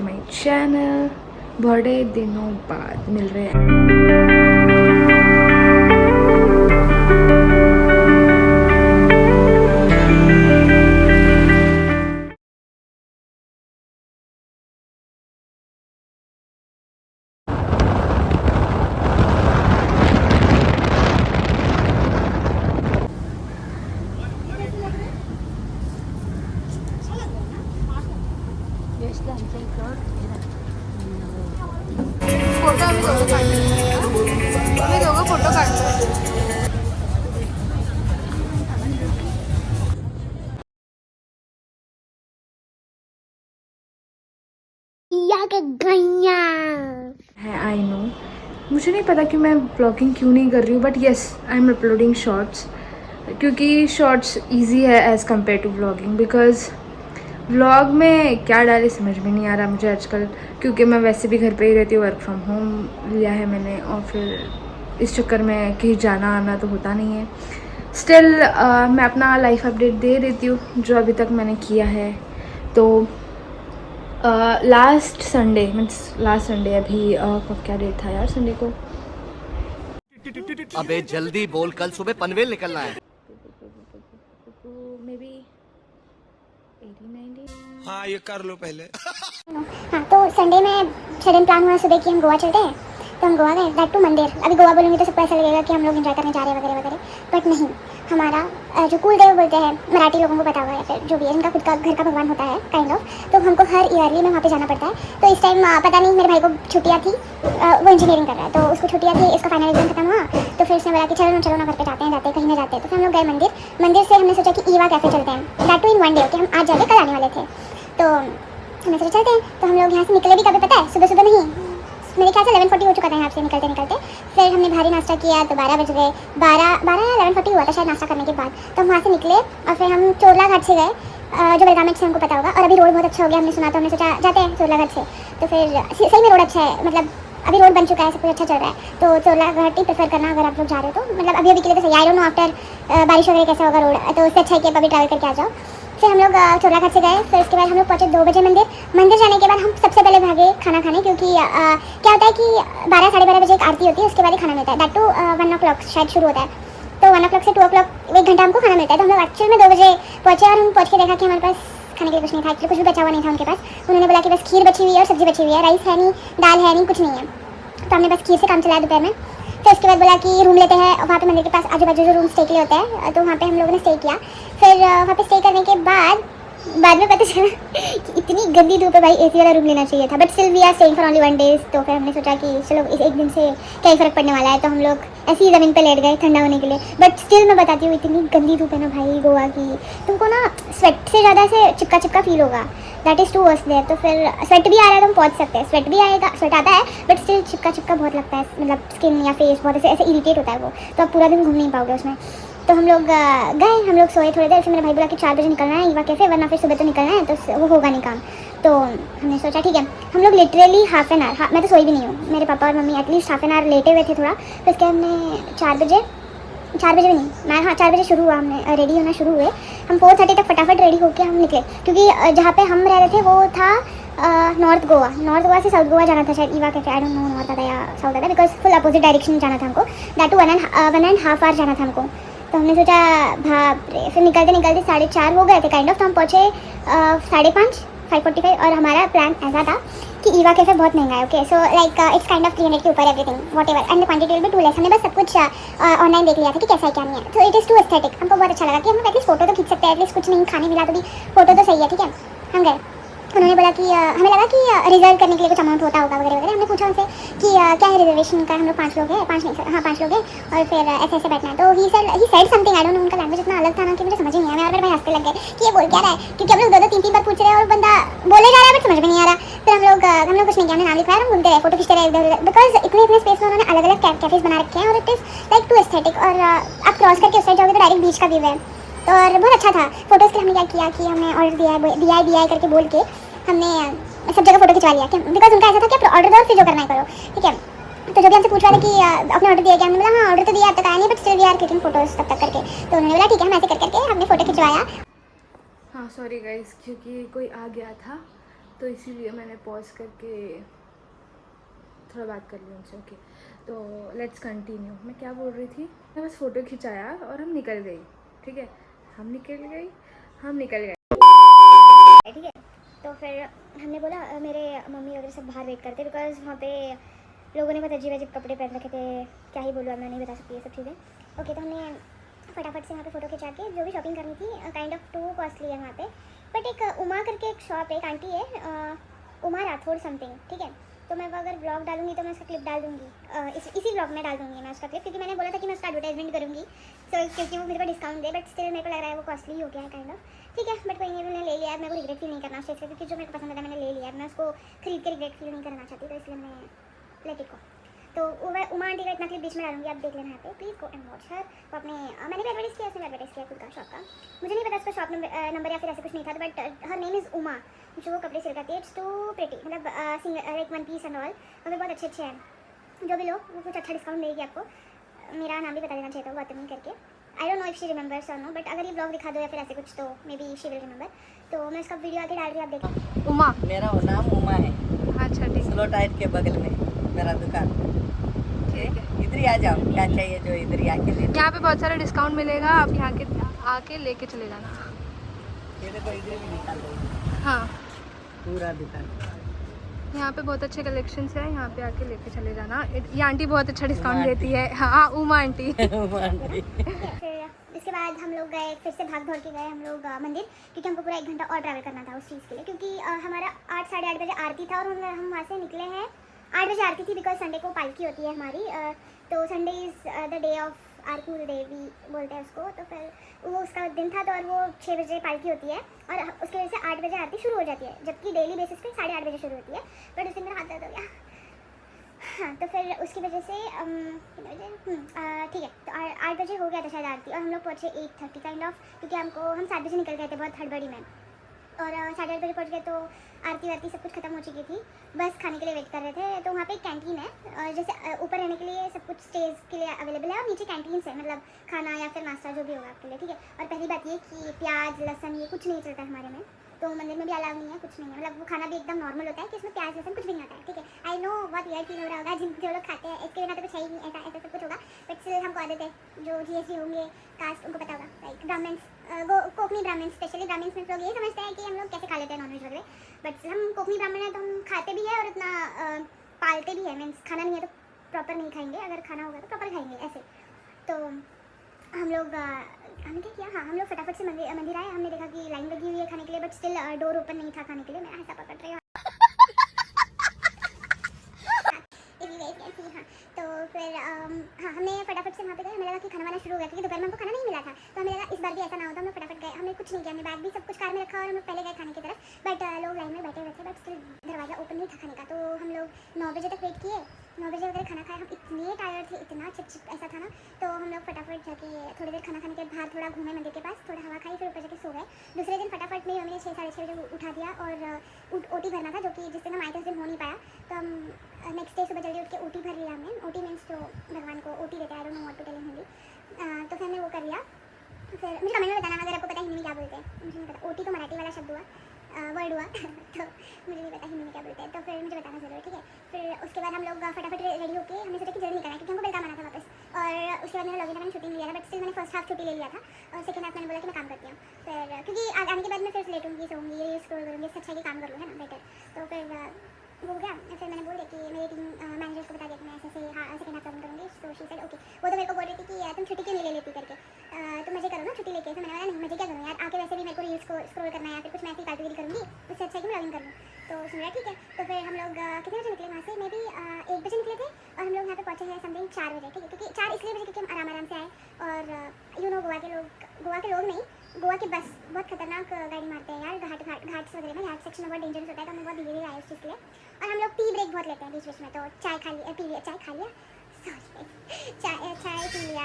To my channel. बड़े दिनों बाद मिल रहे हैं। फोटो आम्ही दोघं काढतो. आम्ही दोघं फोटो काढतो. है आई नो, मुझे नहीं पता कि मैं ब्लॉगिंग क्यों नहीं कर रही हूँ, but yes I am uploading shorts क्योंकि शॉर्ट्स इजी है as compare to vlogging. Because vlog में क्या डाले समझ में नहीं आ रहा मुझे आजकल, क्योंकि मैं वैसे भी घर पे ही रहती हूँ, वर्क फ्रॉम होम लिया है मैंने, और फिर इस चक्कर में कहीं जाना आना तो होता नहीं है। स्टिल मैं अपना लाइफ अपडेट दे देती हूँ जो अभी तक मैंने किया है। तो लास्ट संडे अभी कब क्या डेट था यार संडे को? अबे जल्दी बोल, कल सुबह पनवेल निकलना है। May be 18-19। हाँ ये कर लो पहले। हाँ तो संडे में सडन प्लान हुआ सुबह कि हम गोवा चलते हैं, तो हम गोवा गए, दैट टू मंदिर। अभी गोवा बोलूँगी तो सबको ऐसा लगेगा कि हम लोग एंजॉय करने जा रहे हैं वगैरह वगैरह, बट नहीं। हमारा जो कुल देव बोलते हैं, मराठी लोगों को पता हुआ है, फिर जो भी है इनका खुद का घर का भगवान होता है काइंड ऑफ, तो हमको हर ईयरली में वहाँ पे जाना पड़ता है। तो इस टाइम पता नहीं मेरे भाई को छुट्टियाँ थी, वो इंजीनियरिंग कर रहा है तो उसको छुट्टियाँ थी, इसका फाइनल एग्जाम खत्म हुआ, तो फिर उसने बोला कि चलो ना घर पे जाते हैं कहीं ना जाते हैं। तो फिर हम लोग गए मंदिर से हमने सोचा कि ईवा कैफे चलते हैं, that too in one day, कि हम आज जाते कल आने वाले थे। तो हमने सोचा चलते हैं, तो हम लोग यहाँ से निकले भी कभी पता है, सुबह नहीं, मेरे ख्याल से 11:40 हो चुका था यहाँ से निकलते। फिर हमने भारी नाश्ता किया तो 12 बज गए, 12 या 11:40 हुआ था शायद नाश्ता करने के बाद। तो हम वहाँ से निकले और फिर हम चोरला घाट से गए, जो बेलगाम से हमको पता होगा, और अभी रोड बहुत अच्छा हो गया हमने सुना, तो हमने सोचा जाते हैं चोरला घाट से। तो फिर सही में रोड अच्छा है, मतलब अभी रोड बन चुका है, सब कुछ अच्छा चल रहा है, तो चोरला घाट ही प्रेफर करना अगर आप लोग जा रहे हो तो, मतलब अभी के लिए तो सही। आई डोंट नो आफ्टर बारिश वगैरह कैसा होगा रोड, तो उससे अच्छा है कि अभी ट्रैवल करके आ जाओ। फिर हम लोग चोरला घाट से गए, फिर उसके बाद हम लोग पहुँचे 2 बजे मंदिर जाने के बाद हम सबसे पहले भागे खाना खाने, क्योंकि क्या होता है कि 12 साढ़े 12 बजे एक आरती होती है, उसके बाद ही खाना मिलता है, दैट टू 1 o'clock शायद शुरू होता है, तो 1 o'clock से 2 o'clock 1 घंटा हमको खाना मिलता है। तो हम लोग एक्चुअल में 2 बजे पहुँचे और हम पहुँच के देखा कि हमारे पास खाने के लिए कुछ नहीं था, एक्चुअली कुछ भी बचा हुआ नहीं था उनके पास। उन्होंने बोला कि बस खीर बची हुई है और सब्जी बची हुई है, राइस है नहीं, दाल है नहीं, कुछ नहीं है। तो हमने बस खीर से काम चलाया दोपहर में। फिर उसके बाद बोला कि रूम लेते हैं, वहाँ पे मंदिर के पास आजू बाजू जो रूम स्टे के लिए होते हैं, तो वहाँ पे हम लोगों ने स्टे किया। फिर वहाँ पे स्टे करने के बाद में पता चला कि इतनी गंदी धूप है भाई, एसी वाला रूम लेना चाहिए था, but still we are staying for only 1 day। तो फिर हमने सोचा कि चलो इस एक दिन से क्या ही फर्क पड़ने वाला है, तो हम लोग ऐसी ही ज़मीन पे लेट गए ठंडा होने के लिए। बट स्टिल मैं बताती हूँ, इतनी गंदी धूप है ना भाई गोवा की, तुमको ना स्वेट से ज़्यादा से चिपका फील होगा, that is too worse there. तो फिर स्वेट भी आ रहा है तो हम पहुँच सकते हैं, स्वेट भी आएगा, स्वेट आता है, बट स्टिल चिपका बहुत लगता है, मतलब स्किन या फेस बहुत ऐसे इरीटेट होता है वो, तो आप पूरा दिन घूम नहीं पाओगे उसमें। तो हम लोग गए, हम लोग सोए थोड़ी देर, फिर मेरा भाई बोला कि 4 बजे निकलना है ईवा कैफे, वरना फिर सुबह तो निकलना है, तो वो होगा नहीं काम। तो हमने सोचा ठीक है, हम लोग लिटरली हाफ एन आवर, मैं तो सोई भी नहीं हूँ, मेरे पापा और mummy at least half an hour लेटे हुए थे थोड़ा। फिर उसके हमने 4 बजे भी नहीं, मैं हाँ 4 बजे शुरू हुआ, हमने रेडी होना शुरू हुए, हम 4:30 तक फटाफट रेडी होकर हम निकले, क्योंकि जहाँ पे हम रह रहे थे वो था नॉर्थ गोवा से साउथ गोवा जाना था शायद Eva cafe, I don't no north आता या साउथ आता, बिकॉज फुल अपोजिट डायरेक्शन जाना था हमको, दैट टू 1.5 आवर जाना था हमको। तो हमने सोचा बाप रे, फिर निकलते 4:30 हो गए थे काइंड ऑफ, तो हम पहुँचे 5:45, और हमारा प्लान ऐसा था कि ईवा कैफे बहुत महंगा है, okay, so like it's kind of 300 के ऊपर everything whatever, and the quantity will be too less. हमने बस सब कुछ ऑनलाइन देख लिया था कि कैसा है क्या नहीं है, तो इट इज़ टू एस्थेटिक, हमको बहुत अच्छा लगा कि हम लोग एटलीस्ट फोटो तो खींच सकते हैं, एटलीस्ट कुछ नहीं खाने मिला तो भी फोटो तो सही है, ठीक है। हम गए, उन्होंने बोला कि हमें लगा कि रिजर्व करने के लिए कुछ अमाउंट होता होगा वगैरह वगैरह। हमने पूछा उनसे कि क्या है रिजर्वेशन का, हम लोग 5 लोग हैं, 5 नहीं, हाँ 5 लोग हैं, और फिर ऐसे बैठना है। तो he said something, I don't no, उनका लैंग्वेज इतना अलग था ना कि मुझे समझ ही नहीं आया, मेरे भाई हंसते लग गए कि ये बोल क्या रहा है, क्योंकि हम लोग 2-2 3-3 बार पूछ रहे हैं और बंदा बोले जा रहा है बट समझ में नहीं आ रहा। फिर हम लोग कुछ नहीं किया, हमने नाम लिखवाया, हम घूमते रहे, फोटो खींचते रहे इधर, बिकॉज इतने स्पेस में उन्होंने अलग अलग कैफेज बना रखे हैं, और it is like too aesthetic, और आप क्रॉस करके उस साइड जाओगे तो डायरेक्ट बीच का व्यू है, तो और बहुत अच्छा था। फोटोज़ के लिए हमने क्या किया कि हमने ऑर्डर दिया करके बोल के हमने सब जगह फोटो खिंचवा लिया, बिकॉज उनका ऐसा था कि आप ऑर्डर दो फिर जो करना है करो, ठीक है। तो जो भी हमसे पूछ रहा था कि अपने ऑर्डर दिया क्या, हमने बोला हाँ ऑर्डर तो दिया, अब तक आया नहीं, but still we are clicking photos तब तक करके। तो उन्होंने बोला ठीक है, हम ऐसे करके हमने फ़ोटो खिंचवाया। हाँ सॉरी गाइस, क्योंकि कोई आ गया था तो इसीलिए मैंने पॉज करके थोड़ा बात कर ली उनसे। ओके, तो लेट्स कंटिन्यू। मैं क्या बोल रही थी, मैं बस फ़ोटो खिंचाया और हम निकल गई। ठीक है, हम निकल गए। ठीक है, तो फिर हमने बोला मेरे मम्मी वगैरह सब बाहर वेट करते, बिकॉज वहाँ पे लोगों ने बहुत अजीब अजीब कपड़े पहन रखे थे। क्या ही बोलूँ, मैं नहीं बता सकती ये सब चीज़ें। ओके, तो हमने फटाफट से वहाँ पे फ़ोटो खिंचा के जो भी शॉपिंग करनी थी, काइंड ऑफ टू कॉस्टली है वहाँ पे, बट एक उमा करके एक शॉप है, एक आंटी है, उमा राठौड़ समथिंग। ठीक है, तो मैं अगर ब्लॉग डालूंगी तो मैं उसका क्लिप डाल दूँगी, इसी ब्लॉग में डाल दूँगी मैं उसका क्लिप, क्योंकि मैंने बोला था कि मैं उसका एडवर्टाइजमेंट करूँगी, तो क्योंकि वो मेरे को डिस्काउंट दे, बट स्टिल मेरे को लग रहा है वो कॉस्टली हो गया है काइंड ऑफ। ठीक है, बट कोई नहीं, मैंने ले लिया। मेरे को रिग्रेट फील नहीं करना चाहिए, क्योंकि जो मेरे को पसंद है मैंने ले लिया। मैं उसको खरीद के रिग्रेट फील नहीं करना चाहती, तो इसलिए मैं लेट इट गो। तो उमा आंटी का इतना क्लिप बीच में डालूंगी, आप देख लेना यहाँ पे, प्लीज़ गो एंड वॉच हर। वो अपने मैंने भी एडवर्टाइज किया, उसने एडवर्टाइज किया खुद का शॉप का। मुझे नहीं पता उसका शॉप नंबर या फिर ऐसा कुछ नहीं था, but her name is Uma, जो वो कपड़े सिल करती है। इट्स टू प्रिटी, मतलब single like one piece and all, और बहुत अच्छे अच्छे हैं। जो भी लो वो कुछ अच्छा डिस्काउंट देगी आपको। मेरा नाम भी बता देना चाहिए था, गौतमी करके। आई don't know if she remembers और नो, बट अगर ये ब्लॉग दिखा दो या फिर ऐसे कुछ, तो may be she will remember. तो मैं उसका वीडियो आगे डाल रही हूँ, आप देखो। उमा, मेरा नाम उमा है। अच्छा ठीक स्लो टाइट के बगल में मेरा दुकान। ठीक है। इधर ही आ जाओ, क्या चाहिए जो इधर ही आके ले लो। यहाँ पे बहुत सारा डिस्काउंट मिलेगा, आप यहाँ के आके लेके चले जाना। ये देखो, इधर भी निकाल दो हाँ, पूरा दुकान। यहाँ पे बहुत अच्छे कलेक्शंस है, यहाँ पे आके लेके चले जाना। ये आंटी बहुत अच्छा डिस्काउंट उमा देती है। हाँ, उमा आंटी। उमा आंटी। फिर इसके बाद हम लोग गए, फिर से भाग दौड़ के गए हम लोग मंदिर, क्योंकि हमको पूरा 1 घंटा और ट्रैवल करना था उस चीज़ के लिए, क्योंकि हमारा 8 साढ़े 8 बजे आरती था, और हम वहाँ से निकले हैं 8 बजे आरती थी, बिकॉज संडे को पालकी होती है हमारी। तो Sunday is the day of our kul devi बोलते हैं उसको। तो फिर वो उसका दिन था, तो और वो 6 बजे पालकी होती है, और उसकी वजह से 8 बजे आरती शुरू हो जाती है, जबकि डेली बेसिस पे 8:30 बजे शुरू होती है। बट उस दिन मेरा हाथ दर्द हो गया। हाँ, तो फिर उसकी वजह से ठीक है, तो 8 बजे हो गया था शायद आरती, और हम लोग पहुँचे 8:30 काइंड ऑफ, क्योंकि हम 7 बजे निकल गए थे बहुत हड़बड़ी में, और 8:30 बजे पहुँच गए। तो आरती वारती सब कुछ खत्म हो चुकी थी, बस खाने के लिए वेट कर रहे थे। तो वहाँ पे एक कैंटीन है, और जैसे ऊपर रहने के लिए सब कुछ स्टेज के लिए अवेलेबल है, और नीचे कैंटीन है, मतलब खाना या फिर नाश्ता जो भी होगा आपके लिए। ठीक है, और पहली बात ये कि प्याज लहसुन ये कुछ नहीं चलता हमारे में, तो मंदिर में भी अलाउ नहीं है, कुछ नहीं है, मतलब वो खाना भी एकदम नॉर्मल होता है कि इसमें प्याज लहसुन कुछ भी नहीं आता है। ठीक है, आई नो बहुत वियर्ड फील हो रहा होगा जो लोग खाते हैं, इसके बिना तो कुछ है ही नहीं, ऐसा ऐसा सब कुछ होगा, बट स्टिल हमको आदत है। जो GST होंगे कास्ट, उनको पता होगा, लाइक ब्राह्मण्स, कोकनी ब्राह्मण, स्पेशली ब्राह्मण्स में लोग ये समझते हैं कि हम लोग कैसे खा लेते हैं नॉनवेज वगैरह, बट हम कोकनी ब्राह्मण है तो हम खाते भी है और इतना पालते भी है। मीन्स खाना नहीं है तो प्रॉपर नहीं खाएंगे, अगर खाना होगा तो प्रॉपर खाएंगे ऐसे। तो हम लोग हमने क्या किया, हाँ हम लोग फटाफट से मंदिर आए। हमने देखा कि लाइन लगी हुई है खाने के लिए, बट स्टिल डोर ओपन नहीं था खाने के लिए। मैं ऐसा पकड़ रही हूँ। हाँ, तो फिर हाँ हमने फटाफट से वहाँ पे गए। हमें लगा कि खाना वाना शुरू हो गया, क्योंकि दोपहर में हमको खाना नहीं मिला था, तो हमें लगा इस बार भी ऐसा ना हो, तो हम लोग फटाफट गए। हमने कुछ नहीं किया, हमने बैग भी सब कुछ कार में रखा और हम लोग पहले गए खाने की तरफ, बट लोग लाइन में बैठे हुए थे, बट स्टिल दरवाज़ा ओपन नहीं था खाने का। तो हम लोग 9 बजे तक वेट किए, 9 बजे वगैरह खाना खाया। हम इतने टायर्ड थे, इतना चिप ऐसा था ना, तो हम लोग फटाफट जाके थोड़ी देर खाना खाने के बाहर थोड़ा घूमे मंदिर के पास, थोड़ा हवा खाई, फिर ऊपर जाके सो गए। दूसरे दिन फटाफट मेरी मम्मी ने 6 साढ़े 6 बजे उठा दिया, और OT भरना था, जो कि जिस दिन हम आए थे उस दिन हो नहीं पाया, तो हम नेक्स्ट डे सुबह जल्दी उठ के OT भर लिया हमने। OT मीन्स जो भगवान को OT देते हैं, I don't know what to tell in Hindi. तो फिर हमने वो कर लिया। फिर मुझे कमेंट में बताना अगर आपको पता हिंदी में क्या बोलते हैं, मुझे नहीं पता। OT तो मराठी वाला शब्द हुआ, वर्ड हुआ तो मुझे नहीं पता हिंदी में क्या बोलते हैं, तो फिर मुझे बताना ज़रूर, ठीक है। फिर उसके बाद हम लोग फटाफट रेडी होके हमने सोचा कि जल्दी निकलना है, क्योंकि हमको बेलगाम आना था वापस। और उसके बाद मेरा लॉगिन मैंने छुट्टी नहीं लिया था, बट स्टिल मैंने फर्स्ट हाफ छुट्टी ले लिया था, और सेकंड हाफ मैंने बोला कि मैं काम करती हूँ। फिर क्योंकि आने के बाद मैं फिर लेटूंगी, सोऊंगी, ये स्क्रॉल करूँगी, इससे अच्छा कि काम कर लूँ, है ना, बेटर। तो फिर वो हो गया। फिर मैंने बोल दिया कि मेरी टीम मैनेजर को बता दिया कि मैं ऐसे हाँ सेकंड हाफ काम करूँगी। तो शी सेड ओके। वो तो मेरे को बोल रही थी कि तुम छुट्टी क्यों नहीं ले लेती करके, तो मजे करो ना छुट्टी लेके। तो मैंने बोला नहीं, मजे क्या करूँ यार, आके वैसे भी मेरे को रील्स को स्क्रॉल करना है या फिर कुछ मैं ऐसी फालतूगिरी करूँगी, उससे अच्छा है कि मैं लॉगिन कर लूँ। तो सुन रहा ठीक है। तो फिर हम लोग कितने बजे निकले वहाँ से, मे बी 1 बजे निकले थे, और हम लोग यहाँ पे पहुँचे हैं समथिंग 4 बजे, ठीक है। क्योंकि 4 इसलिए बजे क्योंकि हम आराम से आए, और यू नो गोवा के लोग नहीं, गोवा की बस बहुत खतरनाक गाड़ी मारते हैं यार, घाट्स वगैरह में, घाट सेक्शन में बहुत डेंजरस होता है, तो हमें बहुत धीरे धीरे आए उस चीज़ के लिए। और हम लोग टी ब्रेक बहुत लेते हैं बीच बीच में, तो चाय खा लिया, चाय पी लिया,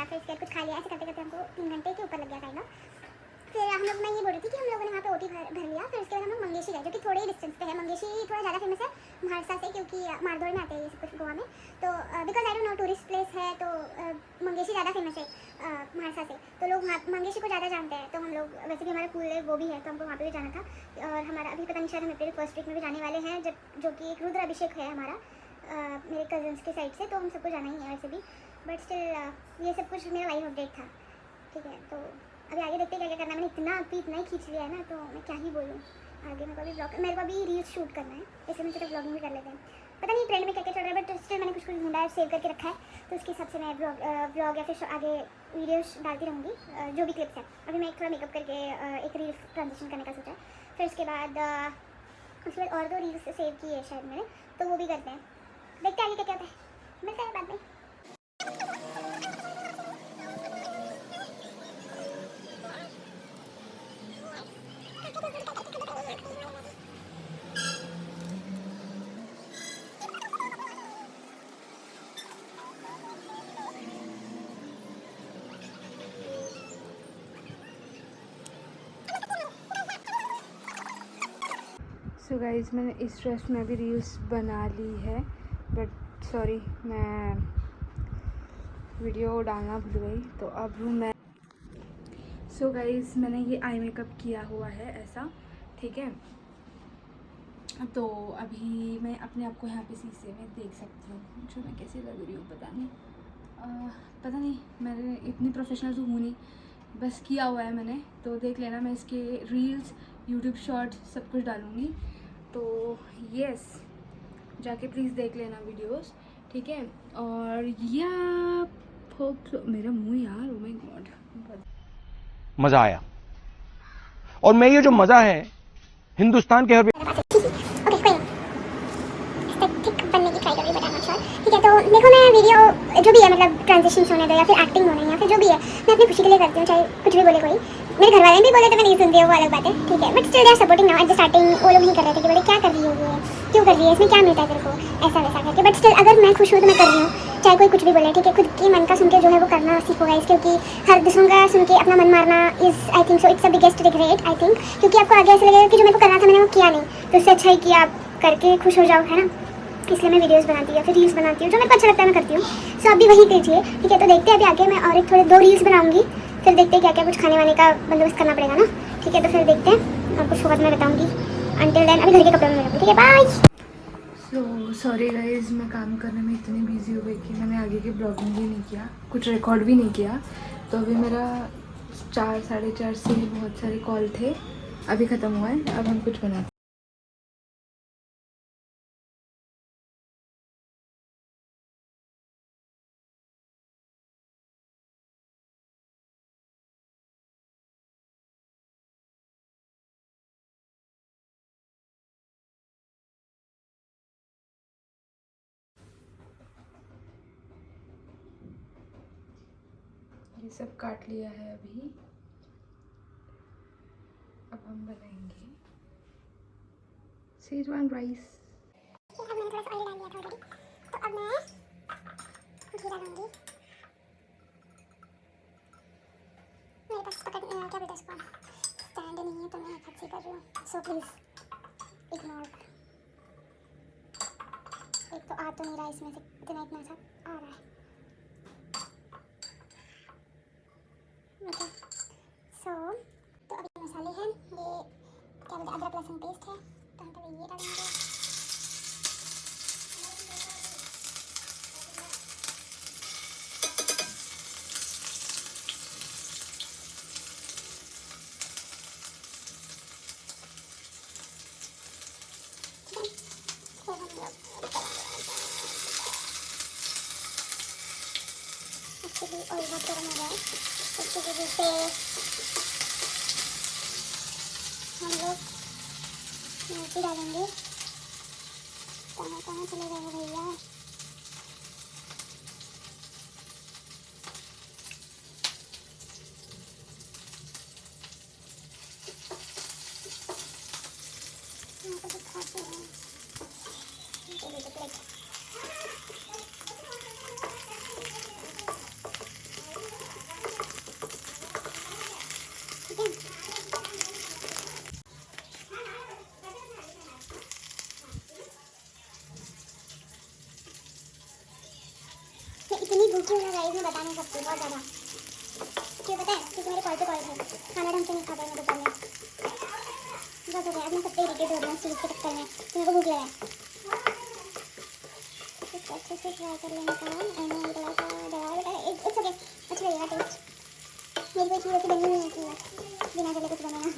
फिर इसके बाद कुछ खा लिया, ऐसे करते करते हमको 3 घंटे के ऊपर लग गया काइंड ऑफ। फिर हम लोग, मैं ये बोल रही थी कि हम लोगों ने वहाँ पे OT भर लिया। फिर उसके बाद हम लोग मंगेशी गए, जो कि थोड़े ही डिस्टेंस पे है। मंगेशी थोड़ा ज़्यादा फेमस है, महाराष्ट्र से, क्योंकि मारदोड़ में आते हैं ये सब कुछ गोवा में। तो because I don't know tourist place है, तो मंगेशी ज़्यादा फेमस है महाराष्ट्र से, तो लोग वहाँ मंगेशी को ज़्यादा जानते हैं। तो हम लोग वैसे भी हमारा कुल है वो भी है, तो हमको वहाँ पे भी जाना था। और हमारा अभी पता नहीं, शायद हम अप्रैल फर्स्ट वीक में भी जाने वाले हैं, जब जो कि एक रुद्र अभिषेक है हमारा मेरे कजन्स के साइड से, तो हम सबको जाना ही है वैसे भी। बट स्टिल ये सब कुछ मेरा लाइव अपडेट था, ठीक है। तो अभी आगे देखते क्या क्या करना है। मैंने इतना ही खींच लिया है ना, तो मैं क्या ही बोलूँ आगे। मेरे को अभी रील्स शूट करना है, इसलिए मैं सिर्फ ब्लॉगिंग भी कर लेते हैं। पता नहीं ट्रेंड में क्या क्या चल रहा है, बट स्टिल मैंने कुछ ढूंढा है, सेव करके रखा है, तो उसके हिसाब से मैं ब्लॉग या फिर आगे वीडियोस डालती रहूँगी, जो भी क्लिप्स है। अभी मैं थोड़ा मेकअप करके एक रील ट्रांजिशन करने का सोचा है, फिर उसके बाद और 2 रील्स सेव की है शायद मैंने, तो वो भी करते हैं। देखते हैं आगे क्या क्या होता है, मिलते हैं बाद में। सो गाइज़, मैंने इस ड्रेस में भी रील्स बना ली है, बट सॉरी मैं वीडियो डालना भूल गई। तो अब हूँ मैं। सो गाइज़, मैंने ये आई मेकअप किया हुआ है ऐसा, ठीक है। तो अभी मैं अपने आप को यहाँ पे शीशे में देख सकती हूँ, जो मैं कैसे लग रही हूँ पता नहीं, मैंने इतनी प्रोफेशनल तो हूँ नहीं, बस किया हुआ है मैंने। तो देख लेना, मैं इसके रील्स, यूट्यूब शॉर्ट्स सब कुछ डालूँगी, तो यस, जाके प्लीज़ देख लेना वीडियोस, ठीक है। और या होप मेरा मुंह यार, ओ माय गॉड, मजा आया। और मैं ये जो मजा है हिंदुस्तान के हर ठीक बनने की ट्राई कर रही हूँ, बताना श्योर, ठीक है। तो देखो, मैं वीडियो जो भी है, मतलब ट्रांजिशन होने दो या फिर एक्टिंग होने या फिर जो भी है, मैं अपनी खुशी के लिए करती हूँ, चाहे कुछ भी बोले कोई। मेरे घर वाले भी बोले तो मैं नहीं सुनती हूँ, वो अलग बात है, ठीक है। But still they are supporting now. At the starting वो लोग नहीं कर रहे थे कि बोले क्या कर रही हो, ये क्यों कर रही है, इसमें क्या मिलता है तेरे को, ऐसा वैसा करके। बट स्टिल अगर मैं खुश हूँ तो मैं कर रही हूँ, चाहे कोई कुछ भी बोले, ठीक है। खुद की मन का सुन के जो है वो करना सीखो गाइस, क्योंकि हर दूसरों का सुन के अपना मन मारना is, I think so, it's the biggest regret, I think. क्योंकि आपको आगे ऐसा लगेगा कि जो मेरे को करना था मैंने वो किया नहीं, तो उससे अच्छा है कि आप करके खुश हो जाओ, है ना। इसलिए मैं वीडियोस बनाती हूँ या फिर रील्स बनाती हूँ, जो मेरे को अच्छा लगता है मैं करती हूँ। सो आप भी वही कीजिए, ठीक है। तो देखते हैं अभी आगे मैं और एक थोड़े 2 रील्स बनाऊंगी, फिर देखते हैं क्या क्या कुछ खाने वाने का बंदोबस्त करना पड़ेगा ना, ठीक है। तो फिर देखते हैं, आपको सुबह में बताऊँगी। अंटिल देन अभी घर के कपड़ों में मिलूँगी, ठीक है, बाय। सो सॉरी गाइज, मैं काम करने में इतनी बिजी हो गई कि मैंने आगे की ब्लॉगिंग भी नहीं किया, कुछ रिकॉर्ड भी नहीं किया। तो अभी मेरा 4 साढ़े 4 से बहुत सारे कॉल थे, अभी ख़त्म हुआ है। अब हम कुछ बनाते हैं। ये सब काट लिया है अभी, अब हम बनाएंगे शेजवान राइस। अब मैंने थोड़ा सा ऑयल डाल दिया था ऑलरेडी, तो अब मैं घी डालूंगी। मेरे पास पकड़ क्या बोलते हैं इसको, स्टैंड नहीं है, तो मैं हाथ से कर रही हूँ, सो प्लीज़ इग्नोर। एक तो आ तो नहीं रहा इसमें से, इतना सा आ रहा है, ओके। सो तो अभी मसाले हैं, ये क्या बोलते हैं, अदरक लहसुन पेस्ट है, तो हम पहले ये डालेंगे। एक्चुअली ऑयल बहुत गर्म हो गया है, इसकी वजह से हम लोग मिर्ची डालेंगे। कहाँ चले गए भैया, यहाँ पे दिखाते हैं। दुखी हूँ ना गाइस, मैं बता नहीं सकती, बहुत ज़्यादा। क्यों पता है? क्योंकि मेरे कॉल पे कॉल थे, खाना ढंग से नहीं खा पाई मैं दोपहर में, बस हो गया। अब मैं सबसे इरिटेट हो रही हूँ इस चीज़ के चक्कर में, तो मेरे को भूख लगा है। कुछ अच्छे से ट्राई कर लेने का, थोड़ा सा दवा बेटा, इट्स ओके, अच्छा लगेगा टेस्ट। मेरी कोई चीज़ ऐसी बनी नहीं होती है बिना चले कुछ बनाना।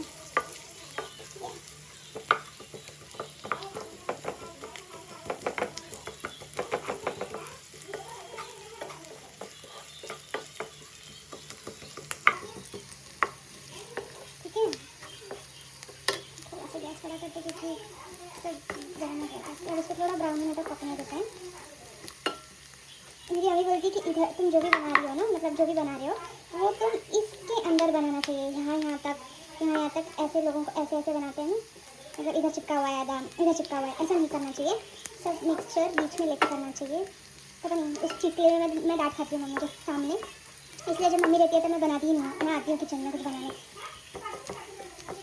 ठीक है, थोड़ा सा गैस बड़ा करते क्योंकि गर्म हो जाता है और इसको थोड़ा ब्राउन होने तक पकने देते हैं। मेरी अभी बोलती कि इधर तुम जो भी बना रही हो ना, मतलब जो भी बना रहे हो वो तुम इसके अंदर बनाना चाहिए, यहाँ तक ऐसे लोगों को ऐसे बनाते हैं ना, मतलब इधर चिपका हुआ है दाम, इधर चिपका हुआ है, ऐसा नहीं करना चाहिए। सब मिक्सचर बीच में लेकर करना चाहिए। पता नहीं उस चीज़ के लिए मैं डांट खाती हूँ मम्मी के सामने, इसलिए जब मम्मी रहती है तो मैं बनाती ही नहीं हूँ। मैं आती हूँ किचन में कुछ बनाने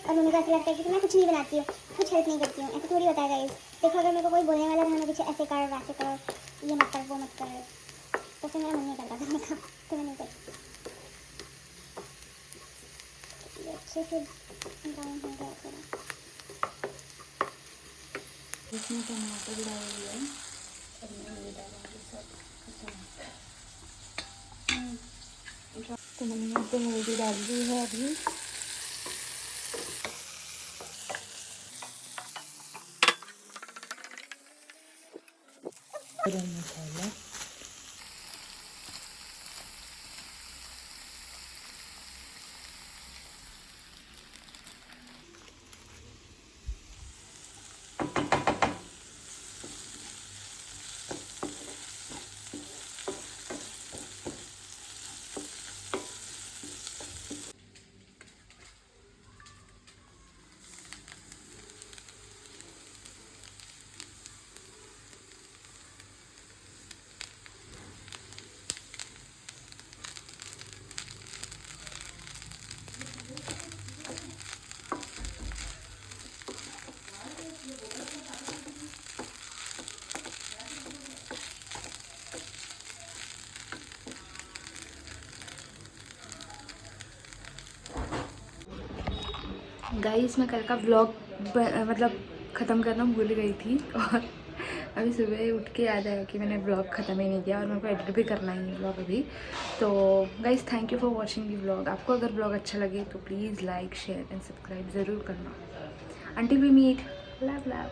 और मम्मी को ऐसा लगता है कि मैं कुछ नहीं बनाती हूँ, कुछ हेल्प नहीं करती हूँ। ऐसा थोड़ी होता है गाइस। देखो अगर मेरे को कोई बोलने वाला था ना पीछे ऐसे कर वैसे कर, ये मत कर वो मत कर, तो फिर मेरा मन नहीं करता करने का, तो मैं नहीं करती। ये अच्छे से ब्राउन हो गया थोड़ा, इसमें टमाटर डाल दिया और मैं ये डालूँगी सब तो मैंने तो हल्दी डाल दी है अभी। गरम मसाला, गाइस मैं कल का व्लॉग मतलब ख़त्म करना भूल गई थी और अभी सुबह उठ के याद आया कि मैंने व्लॉग ख़त्म ही नहीं किया और मेरे को एडिट भी करना ही है व्लॉग अभी। तो guys thank you for watching the vlog. आपको अगर व्लॉग अच्छा लगे तो please like share and subscribe ज़रूर करना। Until we meet, love love.